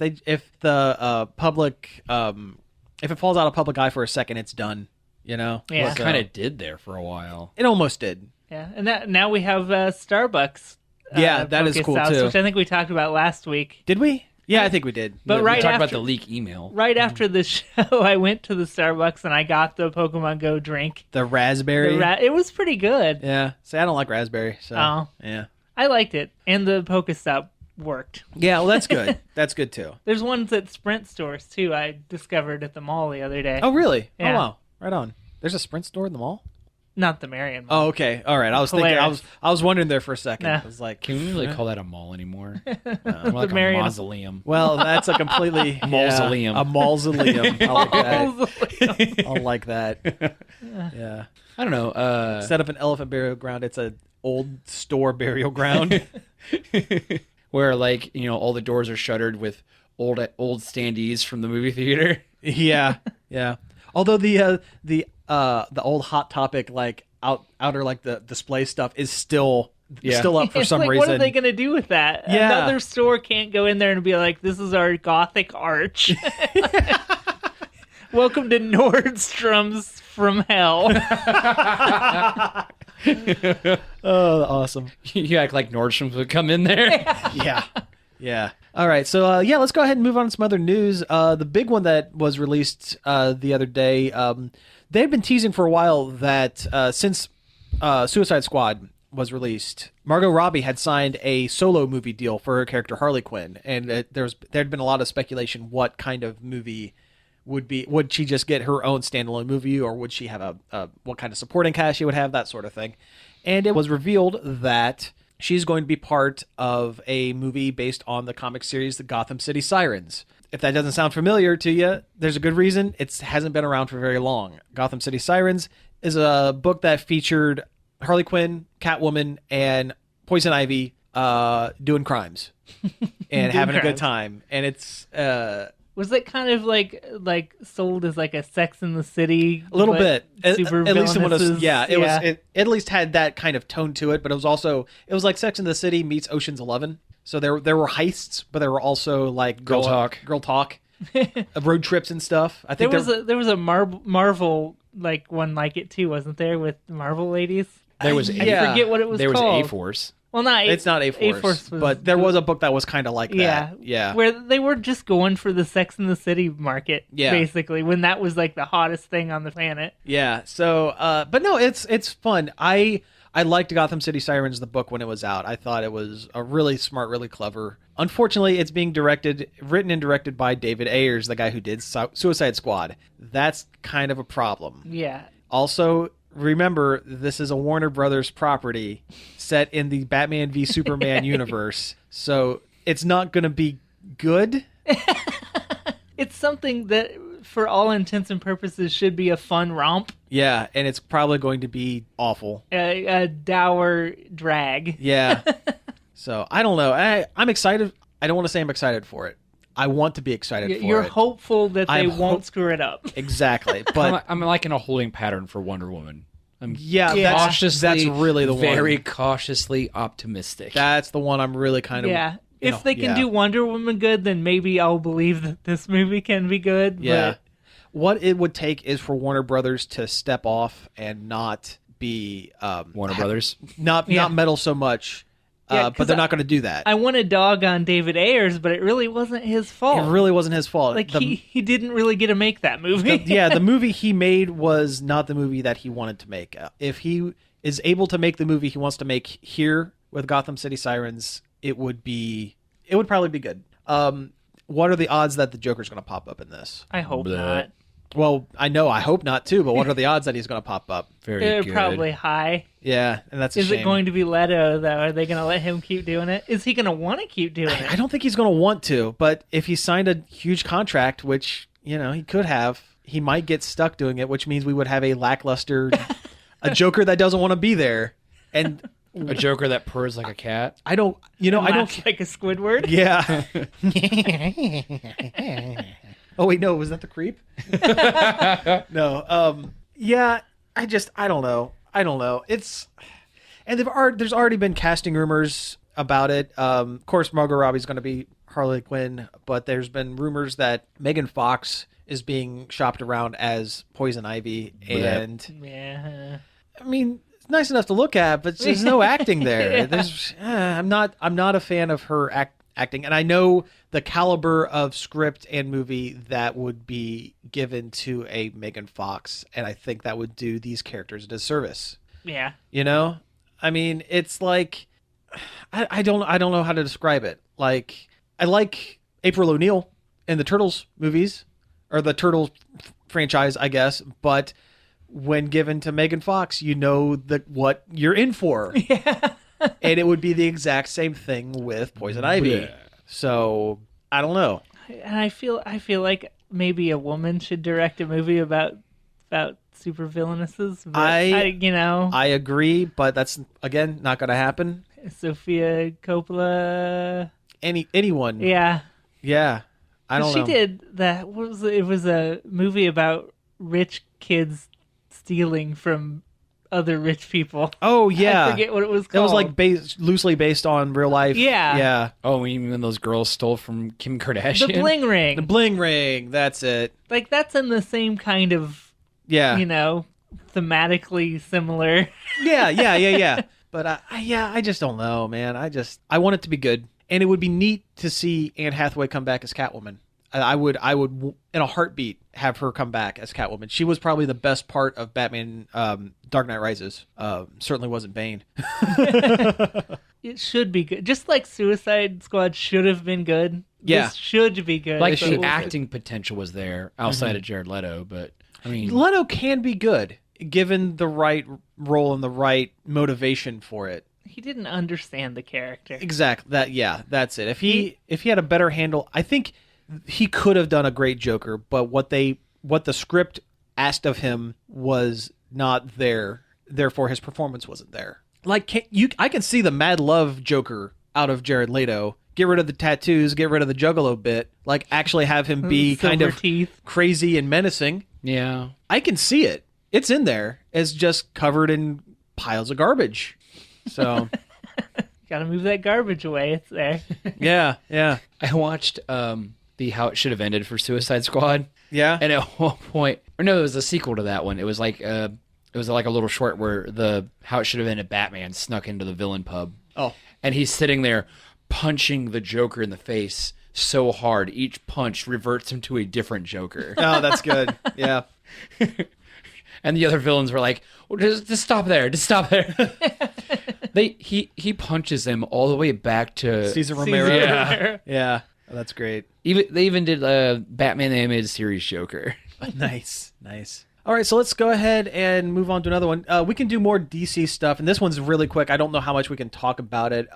the public if it falls out of public eye for a second, it's done. You know. Yeah. It kind of did there for a while. It almost did. Yeah, and now we have Starbucks. Yeah, that is cool, Pokestops, too. which I think we talked about last week. Did we? Yeah, I think we did. But we right talked about after- the leak email. Right after the show, I went to the Starbucks and I got the Pokemon Go drink. The raspberry. It was pretty good. Yeah. See, I don't like raspberry. So Oh. yeah. I liked it, and the Pokestop worked. Yeah. Well, that's good. That's good too. There's ones at Sprint stores too. I discovered at the mall the other day. Oh, really? Yeah. Oh, wow. Right on. There's a Sprint store in the mall. Not the Marion Mall. Oh, okay. All right. I was thinking. Hilarious. I was wondering there for a second. Nah. I was like, Can we really call that a mall anymore? The More like a Marion- mausoleum. Well, that's a completely Mausoleum. Yeah, a mausoleum. I like that. I like that. Yeah. I don't know. Instead of an elephant burial ground, it's an old store burial ground. Where all the doors are shuttered with old standees from the movie theater. Yeah. Yeah. Although the old Hot Topic outer the display stuff is still up for It's some like, reason. what are they going to do with that? Yeah. Another store can't go in there and be like, this is our Gothic arch. Welcome to Nordstrom's from hell. Oh, awesome. You act like Nordstrom's would come in there. Yeah. Yeah. All right. So, let's go ahead and move on to some other news. The big one that was released the other day, they've been teasing for a while that since Suicide Squad was released, Margot Robbie had signed a solo movie deal for her character Harley Quinn. And there'd been a lot of speculation what kind of movie would she just get her own standalone movie, or would she have what kind of supporting cast she would have, that sort of thing. And it was revealed that she's going to be part of a movie based on the comic series, the Gotham City Sirens. If that doesn't sound familiar to you, there's a good reason. It hasn't been around for very long. Gotham City Sirens is a book that featured Harley Quinn, Catwoman, and Poison Ivy doing crimes and having a good time. And it's Was it kind of like sold as like a Sex in the City? a little bit, Super at least it was. villainesses? Yeah, it at least had that kind of tone to it. But it was like Sex in the City meets Ocean's 11. So there were heists, but there were also like girl talk, road trips and stuff. I think there was a Marvel like one like it too, wasn't there, with Marvel ladies? There was I forget what it was there called. was A-Force. Well, it's not A-Force, but there was a book that was kind of like that. Yeah. Where they were just going for the Sex and the City market, basically, when that was like the hottest thing on the planet. Yeah. So, but no, it's fun. I liked Gotham City Sirens, the book, when it was out. I thought it was a really smart, really clever. Unfortunately, it's being written and directed by David Ayers, the guy who did Suicide Squad. That's kind of a problem. Yeah. Also, remember, this is a Warner Brothers property set in the Batman v Superman universe, so it's not going to be good. It's something that, for all intents and purposes, should be a fun romp. Yeah, and it's probably going to be awful. A dour drag. Yeah. So, I don't know. I'm excited. I don't want to say I'm excited for it. I want to be excited for it. You're hopeful that they won't screw it up. Exactly. But I'm like in a holding pattern for Wonder Woman. That's really the one. Very cautiously optimistic. That's the one I'm really kind of... Yeah. If they can do Wonder Woman good, then maybe I'll believe that this movie can be good. Yeah. But... What it would take is for Warner Brothers to step off and not be... Warner Brothers? Not meddle so much. But they're not going to do that. I want to dog on David Ayers, but it really wasn't his fault. It really wasn't his fault. Like, he didn't really get to make that movie. The movie he made was not the movie that he wanted to make. If he is able to make the movie he wants to make here with Gotham City Sirens, it would probably be good. What are the odds that the Joker's going to pop up in this? I hope not. Well, I hope not too, but what are the odds that he's going to pop up? They're probably high. Yeah, and that's a shame. Is it going to be Leto, though? Are they going to let him keep doing it? Is he going to want to keep doing it? I don't think he's going to want to, but if he signed a huge contract, which, he could have, he might get stuck doing it, which means we would have a lackluster, a Joker that doesn't want to be there, and... A Joker that purrs like a cat. I don't like a Squidward. Yeah. Oh wait, no, was that the creep? No. Yeah. I don't know. And there's already been casting rumors about it. Of course, Margot Robbie's going to be Harley Quinn, but there's been rumors that Megan Fox is being shopped around as Poison Ivy, and yeah. I mean. Nice enough to look at, but there's no acting there. I'm not a fan of her acting, and I know the caliber of script and movie that would be given to a Megan Fox, and I think that would do these characters a disservice. Yeah, I mean, it's like I don't know how to describe it. Like, I like April O'Neil in the Turtles movies or the Turtles franchise, I guess, but when given to Megan Fox, what you're in for. Yeah. And it would be the exact same thing with Poison Ivy. Yeah. So, I don't know. And I feel like maybe a woman should direct a movie about super villainesses. But I agree, but that's, again, not going to happen. Sofia Coppola. Anyone. Yeah. Yeah. I don't know. She did that. It was a movie about rich kids stealing from other rich people. Oh, yeah. I forget what it was called. It was like loosely based on real life. Yeah. Yeah. Oh, even when those girls stole from Kim Kardashian? The Bling Ring. The Bling Ring. That's it. Like, that's in the same kind of, thematically similar. Yeah. But, I just don't know, man. I want it to be good. And it would be neat to see Anne Hathaway come back as Catwoman. I would, in a heartbeat, have her come back as Catwoman. She was probably the best part of Batman Dark Knight Rises. Certainly wasn't Bane. It should be good. Just like Suicide Squad should have been good. Yeah. This should be good. Like, the acting potential was there outside of Jared Leto, but, I mean... Leto can be good, given the right role and the right motivation for it. He didn't understand the character. Exactly. That's it. If he had a better handle, I think... He could have done a great Joker, but what the script asked of him was not there. Therefore, his performance wasn't there. Like, I can see the mad love Joker out of Jared Leto. Get rid of the tattoos, get rid of the Juggalo bit. Like, actually have him be kind of crazy and menacing. Yeah, I can see it. It's in there. It's just covered in piles of garbage. So, Gotta move that garbage away. It's there. Yeah, yeah, I watched the How It Should Have Ended for Suicide Squad. yeah. And at one point, or no, it was a sequel to that one. It was like a little short where the How It Should Have Ended Batman snuck into the villain pub. Oh, And he's sitting there punching the Joker in the face so hard, each punch reverts him to a different Joker. oh, that's good. Yeah. And the other villains were like, well, just stop there. Just stop there. He punches him all the way back to... Cesar Romero. Cesar Yeah. Romero. Yeah. Oh, that's great. They even did Batman the Animated Series Joker. Nice, nice. All right, so let's go ahead and move on to another one. We can do more DC stuff, and this one's really quick. I don't know how much we can talk about it.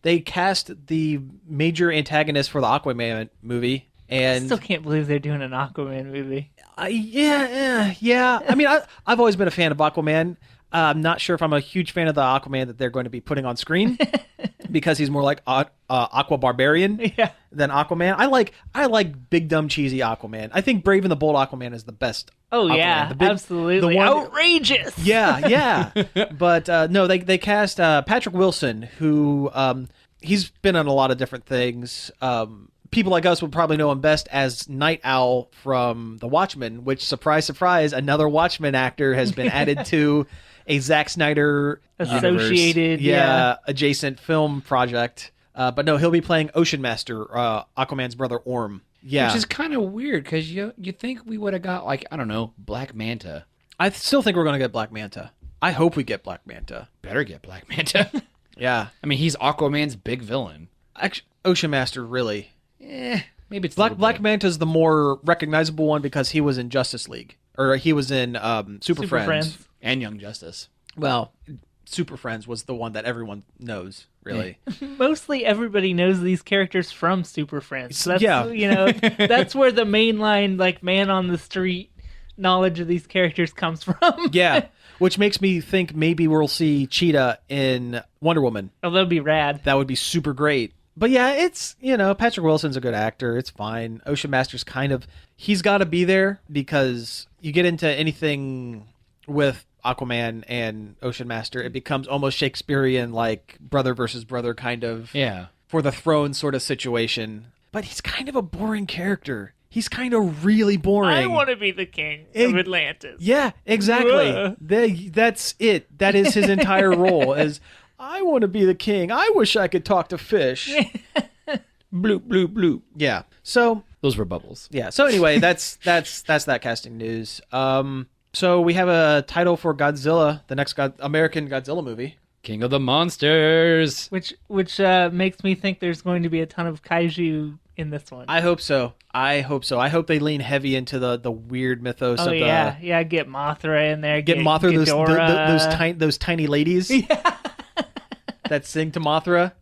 They cast the major antagonist for the Aquaman movie, and Still can't believe they're doing an Aquaman movie. yeah. I mean, I've always been a fan of Aquaman. I'm not sure if I'm a huge fan of the Aquaman that they're going to be putting on screen because he's more like Aqua Barbarian Yeah. than Aquaman. I like big dumb cheesy Aquaman. I think Brave and the Bold Aquaman is the best. Oh Aquaman. yeah, The big- absolutely the one- outrageous. Yeah. But no, they cast Patrick Wilson, who he's been on a lot of different things. People like us would probably know him best as Night Owl from The Watchmen, which, surprise, surprise, another Watchmen actor has been added to a Zack Snyder Associated. Yeah. adjacent film project. But no, he'll be playing Ocean Master, Aquaman's brother Orm. Yeah. Which is kind of weird because you think we would have got, like, I don't know, Black Manta. I still think we're going to get Black Manta. I hope we get Black Manta. Better get Black Manta. Yeah. I mean, he's Aquaman's big villain. Actually, Ocean Master, really. Maybe it's Black Manta's the more recognizable one because he was in Justice League. Or he was in Super Friends. And Young Justice. Well, Super Friends was the one that everyone knows, really. Mostly everybody knows these characters from Super Friends. That's, Yeah. That's where the mainline, like, man on the street knowledge of these characters comes from. Yeah. Which makes me think maybe we'll see Cheetah in Wonder Woman. Oh, that'd be rad. That would be super great. But yeah, it's, Patrick Wilson's a good actor. It's fine. Ocean Master's he's got to be there because you get into anything with Aquaman and Ocean Master, it becomes almost Shakespearean, like brother versus brother kind of for the throne sort of situation. But he's kind of a boring character. He's kind of really boring. I want to be the king of Atlantis. Yeah, exactly. Whoa. That's it. That is his entire role. As I want to be the king. I wish I could talk to fish. Bloop, bloop, bloop. Yeah. So Those were bubbles. yeah. So anyway, that's that casting news. So we have a title for Godzilla, the next American Godzilla movie. King of the Monsters. Which makes me think there's going to be a ton of kaiju in this one. I hope so. I hope they lean heavy into the weird mythos of the get Mothra in there. get Mothra, Ghidorah. those tiny ladies that sing to Mothra.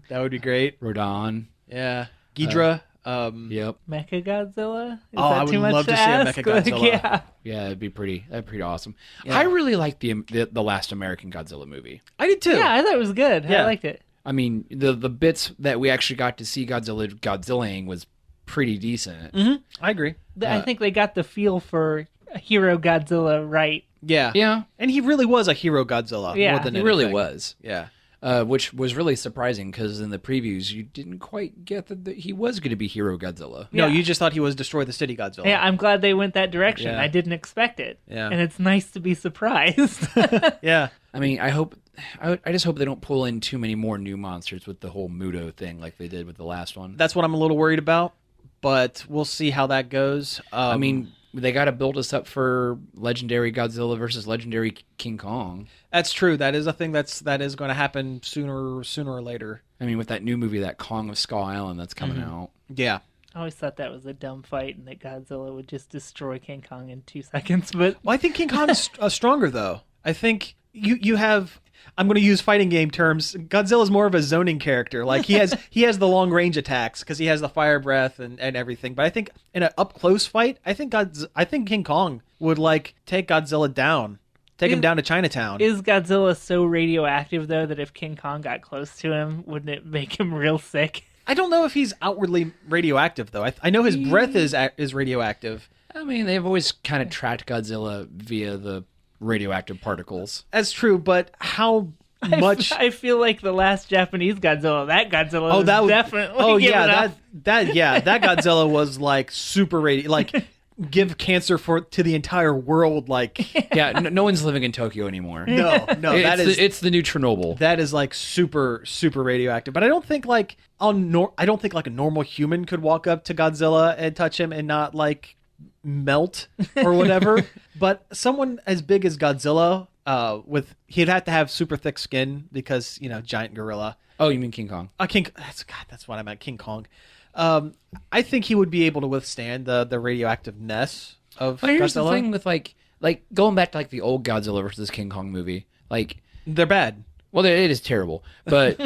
That would be great. Rodan. Yeah. Ghidra. Yep. Mecha Godzilla? Is Oh, that I would too much love to see a ask? Mechagodzilla. Yeah. Yeah, that'd be pretty awesome. Yeah. I really liked the last American Godzilla movie. I did too. Yeah, I thought it was good. Yeah. I liked it. I mean, the bits that we actually got to see Godzillaing was pretty decent. Mm-hmm. I agree. I think they got the feel for a hero Godzilla right. Yeah. Yeah, And he really was a hero Godzilla. Yeah, more than he really anything. was. Yeah. Which was really surprising because in the previews you didn't quite get that he was going to be hero Godzilla. No, Yeah. you just thought he was Destroy the City Godzilla. Yeah, I'm glad they went that direction. Yeah. I didn't expect it. Yeah. And it's nice to be surprised. Yeah. I mean, I just hope they don't pull in too many more new monsters with the whole Muto thing like they did with the last one. That's what I'm a little worried about, but we'll see how that goes. I mean, they got to build us up for legendary Godzilla versus legendary King Kong. that's true. That is a thing that is going to happen sooner or later. I mean, with that new movie, that Kong of Skull Island that's coming out. Yeah. I always thought that was a dumb fight and that Godzilla would just destroy King Kong in 2 seconds. But Well, I think King Kong is stronger, though. I think you have. I'm going to use fighting game terms. Godzilla's more of a zoning character. Like he has the long range attacks because he has the fire breath and everything. But I think in an up close fight, I think King Kong would take Godzilla down, take him down to Chinatown. is Godzilla so radioactive, though, that if King Kong got close to him, wouldn't it make him real sick? I don't know if he's outwardly radioactive though. I know his breath is radioactive. I mean, they've always kind of tracked Godzilla via the radioactive particles. That's true, but how much. I feel like the last Japanese Godzilla, that Godzilla was that was definitely that Godzilla was like super like give cancer to the entire world. Like Yeah, no one's living in Tokyo anymore. no, It's the new Chernobyl. that is like super radioactive. But I don't think like a normal human could walk up to Godzilla and touch him and not like melt or whatever. But someone as big as Godzilla, he'd have to have super thick skin because giant gorilla. Oh, you mean King Kong? That's what I meant. King Kong. I think he would be able to withstand the radioactiveness of Well, here's Godzilla. the thing with like going back to like the old Godzilla versus King Kong movie. Like, They're bad. well, it is terrible, but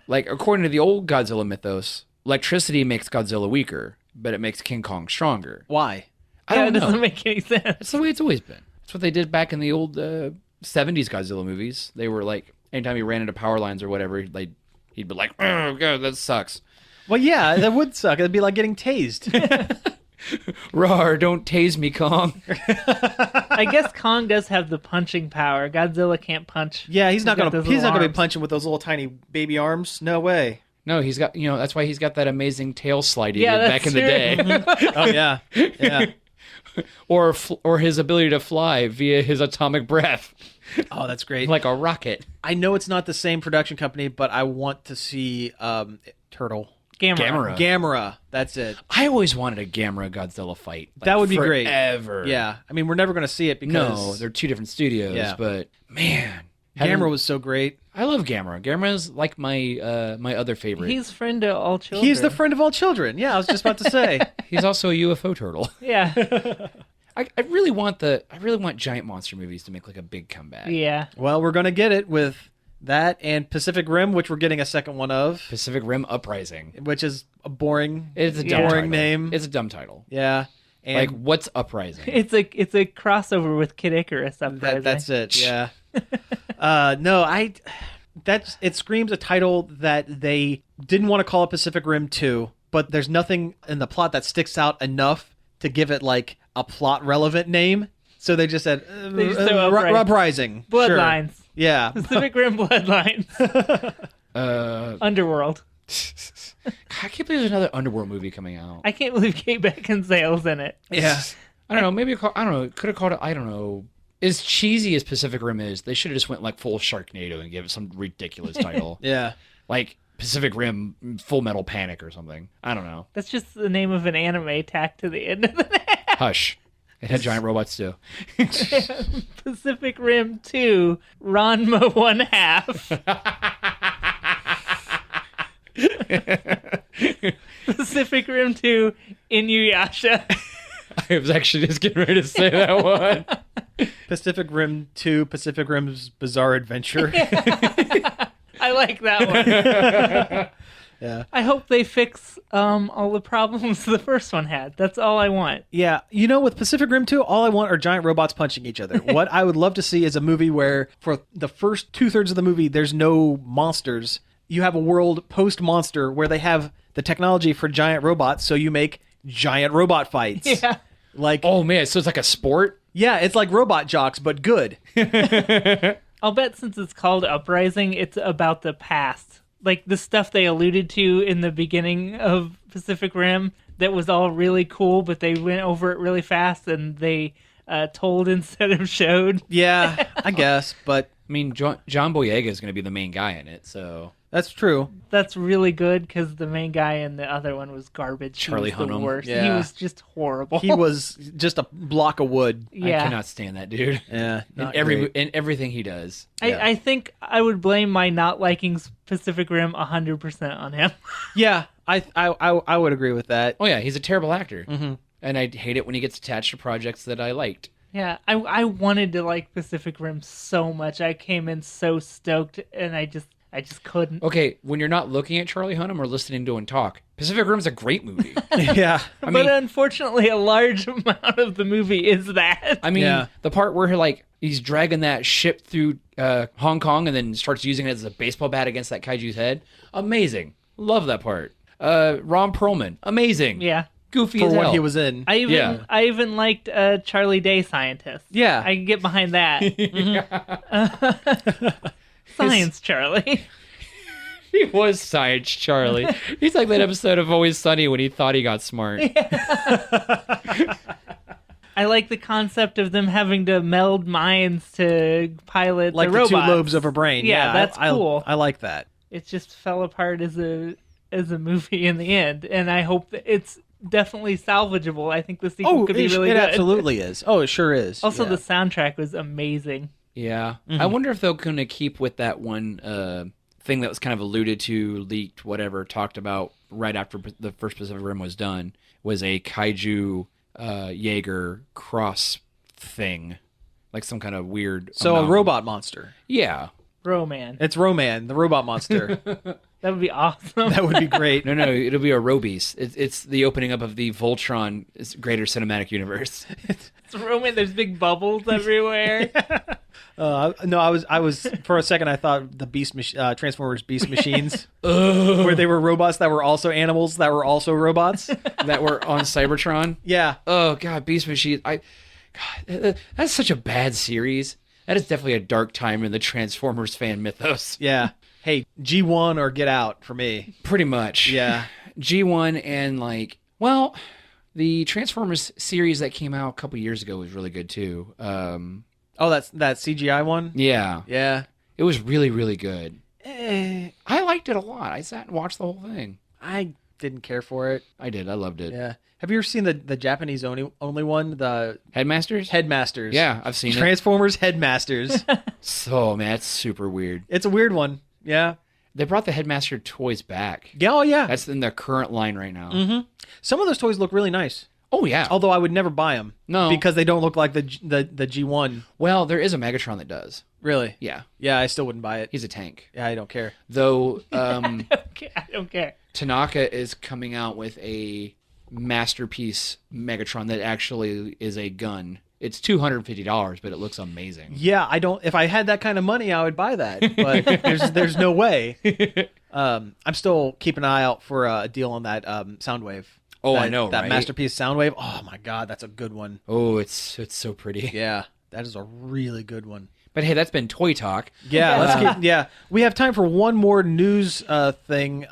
like according to the old Godzilla mythos, electricity makes Godzilla weaker, but it makes King Kong stronger. Why? I Yeah, don't it know. doesn't make any sense. That's the way it's always been. That's what they did back in the old 70s Godzilla movies. They were like, anytime he ran into power lines or whatever, like he'd be like, "Oh god, that sucks." Well, yeah, that would suck. It'd be like getting tased. Rawr, don't tase me, Kong. I guess Kong does have the punching power. Godzilla can't punch. Yeah, he's not got gonna those be little arms. punching with those little tiny baby arms. No way. No, he's got, that's why he's got that amazing tail slide he Yeah, did back that's in the true. day. Oh yeah, yeah. or his ability to fly via his atomic breath, Oh, that's great. like a rocket. I know it's not the same production company, but I want to see Turtle. Gamera. Gamera. That's it. I always wanted a Gamera Godzilla fight. Like, That would be great. Forever. Yeah. I mean, we're never going to see it because No, they're two different studios, Yeah. but man, Gamera was so great. I love Gamera. Gamera's like my my other favorite. He's friend to all children. He's the friend of all children. Yeah, I was just about to say. He's also a UFO turtle. Yeah. I really want giant monster movies to make like a big comeback. Yeah. Well, we're going to get it with that and Pacific Rim, which we're getting a second one of, Pacific Rim Uprising. which is a boring. It's a Yeah. dumb Boring title. name. It's a dumb title. Yeah. And Like, what's Uprising? It's a crossover with Kid Icarus Uprising. that's it. Yeah. It screams a title that they didn't want to call it Pacific Rim 2, but there's nothing in the plot that sticks out enough to give it like a plot relevant name. So they just said They just throw Uprising. Uprising. Sure. Bloodlines. Yeah. Pacific Rim Bloodlines. Underworld. I can't believe there's another Underworld movie coming out. I can't believe Kate Beckinsale's in it. Yeah. I don't know. Maybe I don't know. Could have called it. I don't know. As cheesy as Pacific Rim is, they should have just went like full Sharknado and gave it some ridiculous title, Yeah. like Pacific Rim Full Metal Panic or something. I don't know. That's just the name of an anime tacked to the end of the name. Hush. It had giant robots too. Pacific Rim 2, Ranma 1/2. Pacific Rim 2, Inuyasha. I was actually just getting ready to say that one. Pacific Rim 2, Pacific Rim's Bizarre Adventure. I like that one. Yeah. I hope they fix all the problems the first one had. That's all I want. Yeah, with Pacific Rim 2, all I want are giant robots punching each other. What I would love to see is a movie where, for the first 2/3 of the movie, there's no monsters. You have a world post-monster where they have the technology for giant robots, so you make giant robot fights. Yeah. Like, Oh man, so it's like a sport? yeah, it's like Robot Jocks, but good. I'll bet since it's called Uprising, it's about the past. Like the stuff they alluded to in the beginning of Pacific Rim that was all really cool, but they went over it really fast and they told instead of showed. Yeah, I guess, but I mean, John Boyega is going to be the main guy in it, so that's true. That's really good because the main guy in the other one was garbage. Charlie he was the Hunnam. worst. He Yeah. was just horrible. He was just a block of wood. Yeah. I cannot stand that dude. Yeah, In everything he does. I think I would blame my not liking Pacific Rim 100% on him. Yeah, I would agree with that. Oh yeah, he's a terrible actor, and I hate it when he gets attached to projects that I liked. Yeah, I wanted to like Pacific Rim so much. I came in so stoked, and I just couldn't. Okay, when you're not looking at Charlie Hunnam or listening to him talk, Pacific Rim's a great movie. Yeah. I But mean, unfortunately, a large amount of the movie is that. I mean, Yeah. the part where he's dragging that ship through Hong Kong and then starts using it as a baseball bat against that kaiju's head, amazing. Love that part. Ron Perlman, amazing. Yeah. Goofy For as what hell. he was in. I even liked Charlie Day Scientist. Yeah. I can get behind that. Science Charlie. He was Science Charlie. He's like that episode of Always Sunny when he thought he got smart. I like the concept of them having to meld minds to pilot Like the the robots. two lobes of a brain. Yeah, that's I, cool. I like that. It just fell apart as a movie in the end, and I hope that it's definitely salvageable. I think the sequel could be really it good. absolutely is. Oh, it sure is. Also, yeah. the soundtrack was amazing. Yeah. I wonder if they're going to keep with that one thing that was kind of alluded to, leaked, whatever, talked about right after the first Pacific Rim was done, was a kaiju Jaeger cross thing. Like some kind of weird... So a robot monster. Yeah. Roman. It's Roman, the robot monster. That would be awesome. That would be great. No, it'll be a Robies. It's the opening up of the Voltron greater cinematic universe. It's Roman. There's big bubbles everywhere. No, I was for a second I thought the Transformers Beast Machines, where they were robots that were also animals that were also robots. That were on Cybertron. Yeah. Oh, God, Beast Machines. God, that's such a bad series. That is definitely a dark time in the Transformers fan mythos. Yeah. Hey, G1 or get out for me. Pretty much. Yeah. G1 and the Transformers series that came out a couple years ago was really good too. Oh, that's that CGI one? Yeah. Yeah. It was really, really good. I I liked it a lot. I sat and watched the whole thing. didn't care for it. I did. I loved it. Yeah. Have you ever seen the Japanese only one? The Headmasters? Headmasters. Yeah, I've seen Transformers Headmasters. it. So, man, it's super weird. It's a weird one. Yeah. They brought the Headmaster toys back. Yeah. Oh, yeah. That's in their current line right now. Some of those toys look really nice. Oh, yeah. Although I would never buy them. No. Because they don't look like the G1. Well, there is a Megatron that does. Really? Yeah. Yeah, I still wouldn't buy it. He's a tank. Yeah, I don't care. Though I don't care. Tanaka is coming out with a masterpiece Megatron that actually is a gun. It's $250, but it looks amazing. Yeah, I don't. If I had that kind of money, I would buy that. But there's no way. I'm still keeping an eye out for a deal on that Soundwave. Oh, I I know, that right? masterpiece Soundwave. Oh my God, that's a good one. Oh, it's so pretty. Yeah, that is a really good one. But hey, that's been Toy Talk. Yeah, we have time for one more news thing.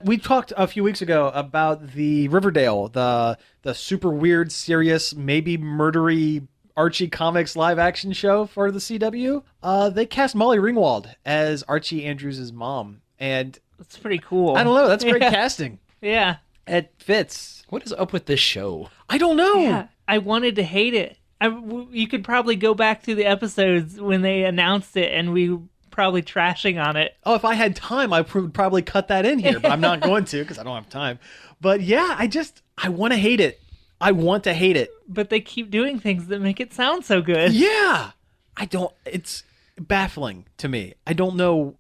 We talked a few weeks ago about the Riverdale, the super weird, serious, maybe murdery Archie Comics live action show for the CW. They cast Molly Ringwald as Archie Andrews' mom, and That's pretty cool. I don't know, that's great casting. Yeah. It fits. What is up with this show? I don't know. Yeah. I wanted to hate it. You could probably go back to the episodes when they announced it, and we probably trashing on it. Oh, if I had time, I would probably cut that in here, but I'm not going to because I don't have time. But yeah, I want to hate it. I want to hate it. But they keep doing things that make it sound so good. Yeah. It's baffling to me. I don't know.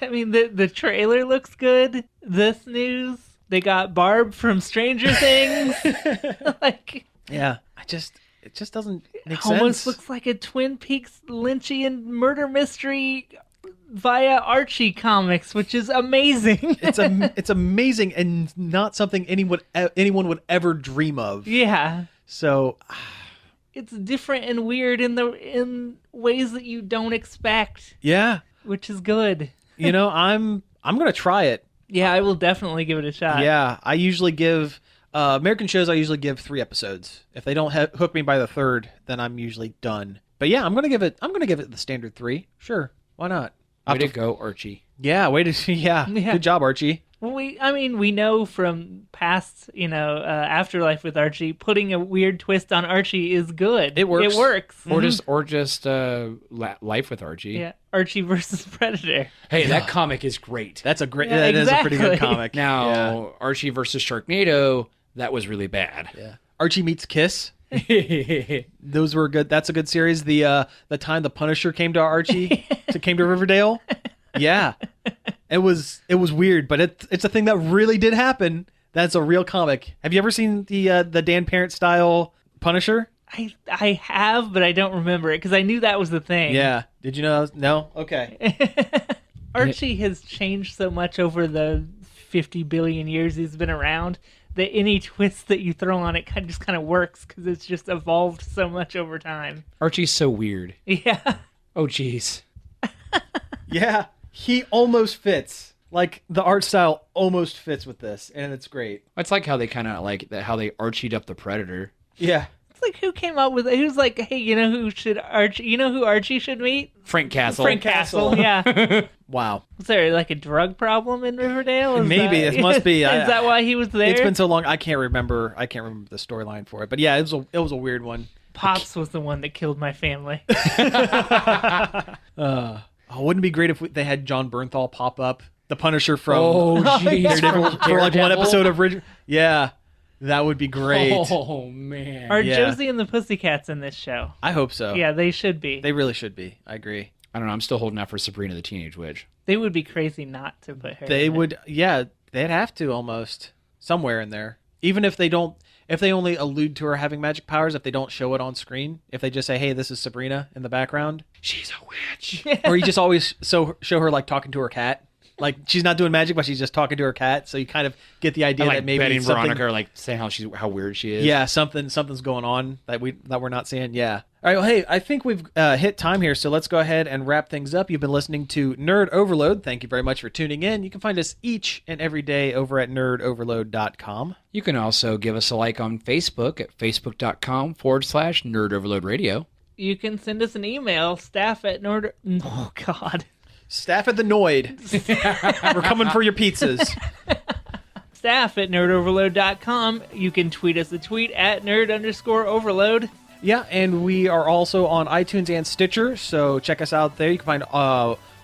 I mean, the trailer looks good. This news, they got Barb from Stranger Things. Yeah. It just doesn't make Almost sense. looks like a Twin Peaks Lynchian murder mystery via Archie comics, which is amazing. It's amazing and not something anyone would ever dream of. Yeah. So It's different and weird in ways that you don't expect, yeah, which is good. I'm gonna try it. Yeah, I will definitely give it a shot. Yeah, I usually give American shows. I usually give 3 episodes. If they don't hook me by the 3rd, then I'm usually done. But yeah, I'm gonna give it the standard 3. Sure, why not? Way to go, Archie. Yeah, Yeah. Good job, Archie. Well, we know from past, Afterlife with Archie, putting a weird twist on Archie is good. It works. It works. Or just Life with Archie. Yeah, Archie versus Predator. Hey, that comic is great. That's a great. Yeah, that is a pretty good exactly. comic. Now, Archie versus Sharknado, that was really bad. Yeah. Archie meets Kiss. Those were good. That's a good series. The time the Punisher came to Archie, came to Riverdale. Yeah, it was weird, but it's a thing that really did happen. That's a real comic. Have you ever seen the Dan Parent style Punisher? I have, but I don't remember it because I knew that was the thing. Yeah. Did you know? No. Okay. Archie has changed so much over the 50 billion years he's been around that any twist that you throw on it just kind of works because it's just evolved so much over time. Archie's so weird. Yeah. Oh, jeez. Yeah, he almost fits. Like, the art style almost fits with this, and it's great. It's like how they kind of how they Archied up the Predator. Yeah. It's like, who came up with it? Who's like, hey, you know who Archie should meet? Frank Castle. Frank Castle, yeah. Wow. Was there like a drug problem in Riverdale? Maybe it must be. Is that why he was there? It's been so long, I can't remember the storyline for it. But yeah, it was a weird one. Pops was the one that killed my family. Wouldn't it be great if they had John Bernthal pop up, the Punisher from jeez. for like one episode of Yeah, that would be great. Oh man. Are Yeah. Josie and the Pussycats in this show? I hope so. Yeah, they should be. They really should be. I agree. I don't know. I'm still holding out for Sabrina the Teenage Witch. They would be crazy not to put her They in it. would, yeah, they'd have to almost somewhere in there. Even if they don't, if they only allude to her having magic powers, if they don't show it on screen, if they just say, "Hey, this is Sabrina" in the background, She's a witch. or you just always show her like talking to her cat, like she's not doing magic, but she's just talking to her cat, so you kind of get the idea And, that maybe Betty and something, Veronica are like saying how weird she is. yeah, something's going on that we're not seeing. Yeah. All right. Well, hey, I think we've hit time here, so let's go ahead and wrap things up. You've been listening to Nerd Overload. Thank you very much for tuning in. You can find us each and every day over at nerdoverload.com. You can also give us a like on Facebook at facebook.com/Nerd Overload Radio. You can send us an email, staff at Nord... Oh, God. Staff at the Noid. We're coming for your pizzas. Staff at nerdoverload.com. You can tweet us a tweet at nerd_overload. Yeah, and we are also on iTunes and Stitcher, so check us out there. You can find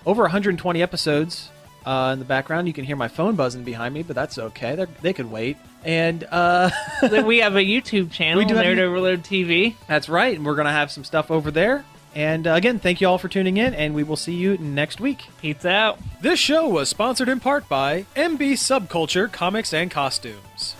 over 120 episodes in the background. You can hear my phone buzzing behind me, but that's okay. They could wait. And We have a YouTube channel, We do have Nerd Overload TV. that's right, and we're going to have some stuff over there. And again, thank you all for tuning in, and we will see you next week. Pizza out. This show was sponsored in part by MB Subculture Comics and Costumes.